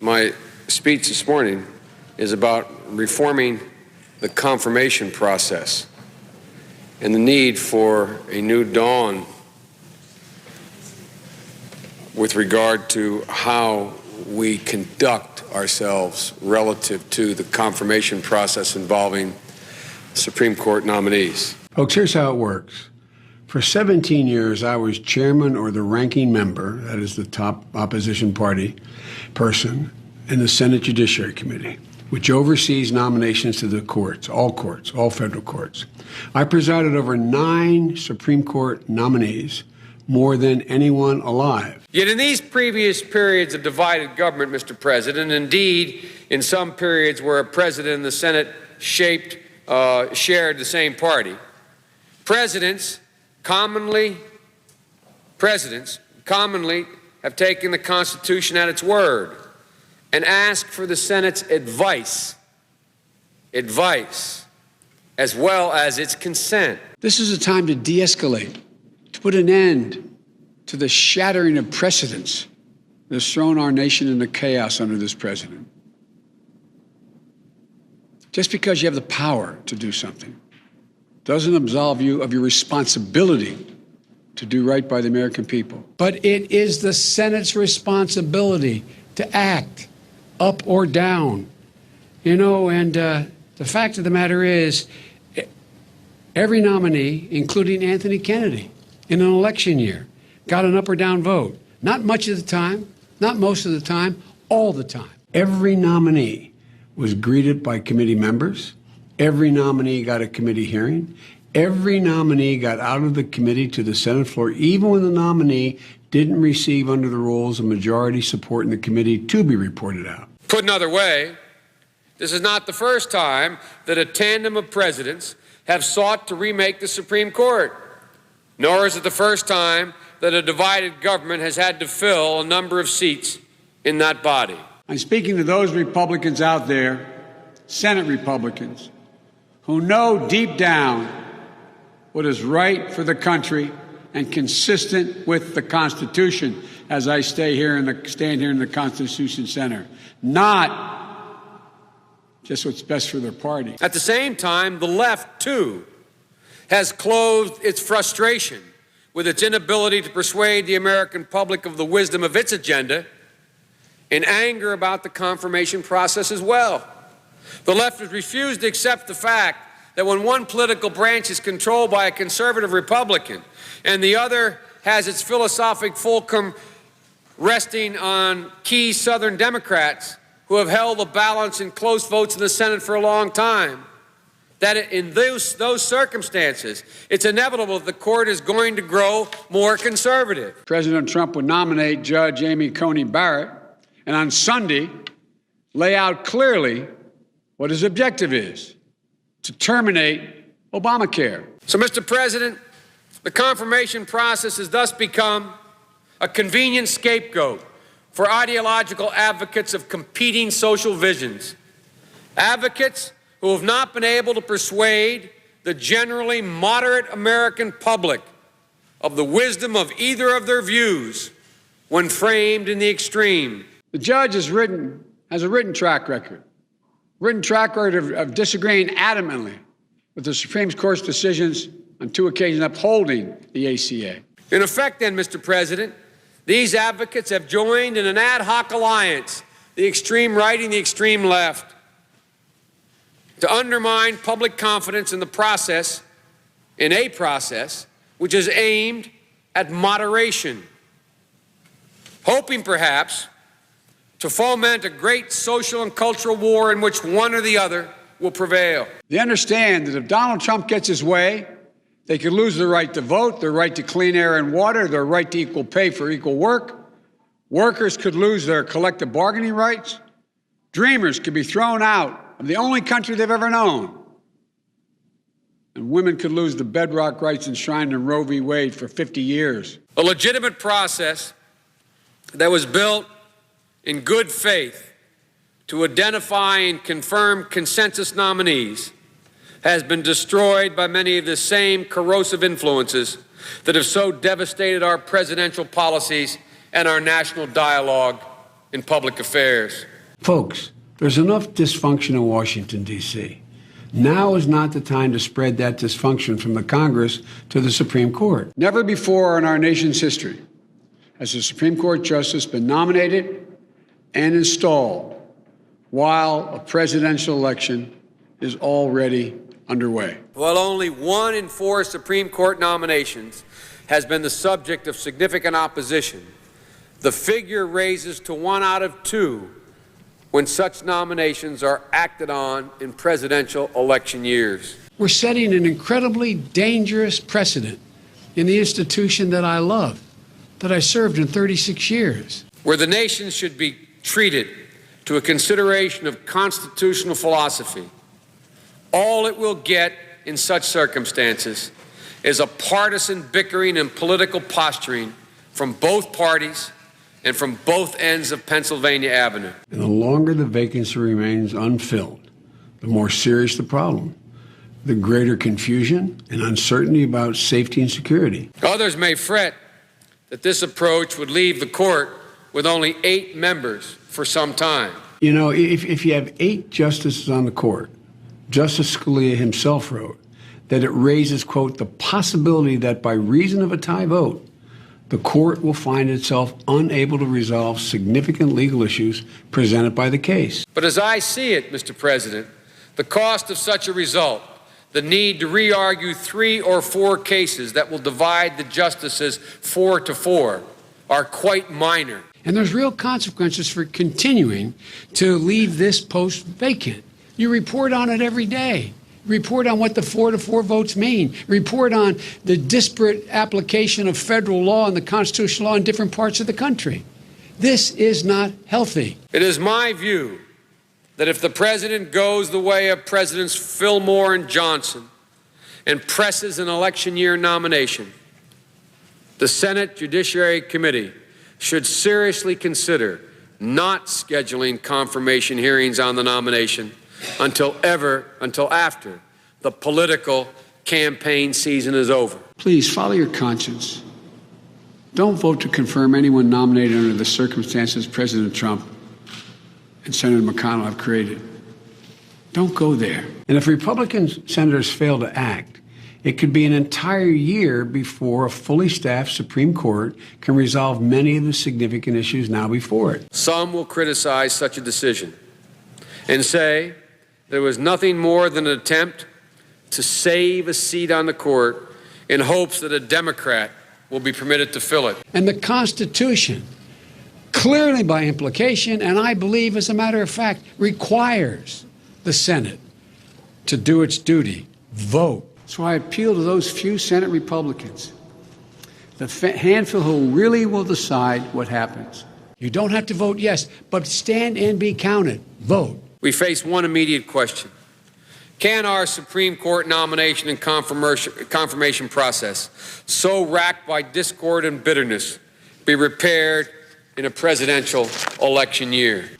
My speech this morning is about reforming the confirmation process and the need for a new dawn with regard to how we conduct ourselves relative to the confirmation process involving Supreme Court nominees. Folks, here's how it works. For 17 years, I was chairman or the ranking member, that is the top opposition party person, in the Senate Judiciary Committee, which oversees nominations to the courts, all federal courts. I presided over 9 Supreme Court nominees, more than anyone alive. Yet in these previous periods of divided government, Mr. President, indeed in some periods where a president and the Senate shared the same party, presidents commonly have taken the Constitution at its word and asked for the Senate's advice as well as its consent. This is a time to de-escalate, to put an end to the shattering of precedents that has thrown our nation into chaos under this president. Just because you have the power to do something doesn't absolve you of your responsibility to do right by the American people. But it is the Senate's responsibility to act up or down. And the fact of the matter is, every nominee, including Anthony Kennedy, in an election year, got an up or down vote. Not much of the time, not most of the time, all the time. Every nominee was greeted by committee members. Every nominee got a committee hearing. Every nominee got out of the committee to the Senate floor, even when the nominee didn't receive under the rules a majority support in the committee to be reported out. Put another way, this is not the first time that a tandem of presidents have sought to remake the Supreme Court, nor is it the first time that a divided government has had to fill a number of seats in that body. I'm speaking to those Republicans out there, Senate Republicans, who know deep down what is right for the country and consistent with the Constitution, as I stand here in the Constitution Center, not just what's best for their party. At the same time, the left, too, has clothed its frustration with its inability to persuade the American public of the wisdom of its agenda in anger about the confirmation process as well. The left has refused to accept the fact that when one political branch is controlled by a conservative Republican and the other has its philosophic fulcrum resting on key Southern Democrats who have held the balance in close votes in the Senate for a long time, that in those circumstances, it's inevitable that the court is going to grow more conservative. President Trump would nominate Judge Amy Coney Barrett and on Sunday lay out clearly what his objective is: to terminate Obamacare. So, Mr. President, the confirmation process has thus become a convenient scapegoat for ideological advocates of competing social visions, advocates who have not been able to persuade the generally moderate American public of the wisdom of either of their views when framed in the extreme. The judge has a written track record of disagreeing adamantly with the Supreme Court's decisions on 2 occasions upholding the ACA. In effect, then, Mr. President, these advocates have joined in an ad hoc alliance, the extreme right and the extreme left, to undermine public confidence in a process which is aimed at moderation, hoping perhaps to foment a great social and cultural war in which one or the other will prevail. They understand that if Donald Trump gets his way, they could lose their right to vote, their right to clean air and water, their right to equal pay for equal work. Workers could lose their collective bargaining rights. Dreamers could be thrown out of the only country they've ever known. And women could lose the bedrock rights enshrined in Roe v. Wade for 50 years. A legitimate process that was built in good faith to identify and confirm consensus nominees has been destroyed by many of the same corrosive influences that have so devastated our presidential policies and our national dialogue in public affairs. Folks, there's enough dysfunction in Washington, D.C. Now is not the time to spread that dysfunction from the Congress to the Supreme Court. Never before in our nation's history has a Supreme Court justice been nominated and installed while a presidential election is already underway. While only 1 in 4 Supreme Court nominations has been the subject of significant opposition, the figure raises to 1 out of 2 when such nominations are acted on in presidential election years. We're setting an incredibly dangerous precedent in the institution that I love, that I served in 36 years. Where the nation should be treated to a consideration of constitutional philosophy, all it will get in such circumstances is a partisan bickering and political posturing from both parties and from both ends of Pennsylvania Avenue. And the longer the vacancy remains unfilled, the more serious the problem, the greater confusion and uncertainty about safety and security. Others may fret that this approach would leave the court with only 8 members for some time. You know, if you have 8 justices on the court, Justice Scalia himself wrote that it raises, quote, the possibility that by reason of a tie vote, the court will find itself unable to resolve significant legal issues presented by the case. But as I see it, Mr. President, the cost of such a result, the need to re-argue 3 or 4 cases that will divide the justices 4 to 4, are quite minor. And there's real consequences for continuing to leave this post vacant. You report on it every day. Report on what the 4 to 4 votes mean. Report on the disparate application of federal law and the constitutional law in different parts of the country. This is not healthy. It is my view that if the president goes the way of Presidents Fillmore and Johnson and presses an election year nomination, the Senate Judiciary Committee should seriously consider not scheduling confirmation hearings on the nomination until after the political campaign season is over. Please follow your conscience. Don't vote to confirm anyone nominated under the circumstances President Trump and Senator McConnell have created. Don't go there. And if Republican senators fail to act, it could be an entire year before a fully staffed Supreme Court can resolve many of the significant issues now before it. Some will criticize such a decision and say there was nothing more than an attempt to save a seat on the court in hopes that a Democrat will be permitted to fill it. And the Constitution, clearly by implication, and I believe as a matter of fact, requires the Senate to do its duty, vote. So I appeal to those few Senate Republicans, the handful who really will decide what happens. You don't have to vote yes, but stand and be counted. Vote. We face one immediate question. Can our Supreme Court nomination and confirmation process, so racked by discord and bitterness, be repaired in a presidential election year?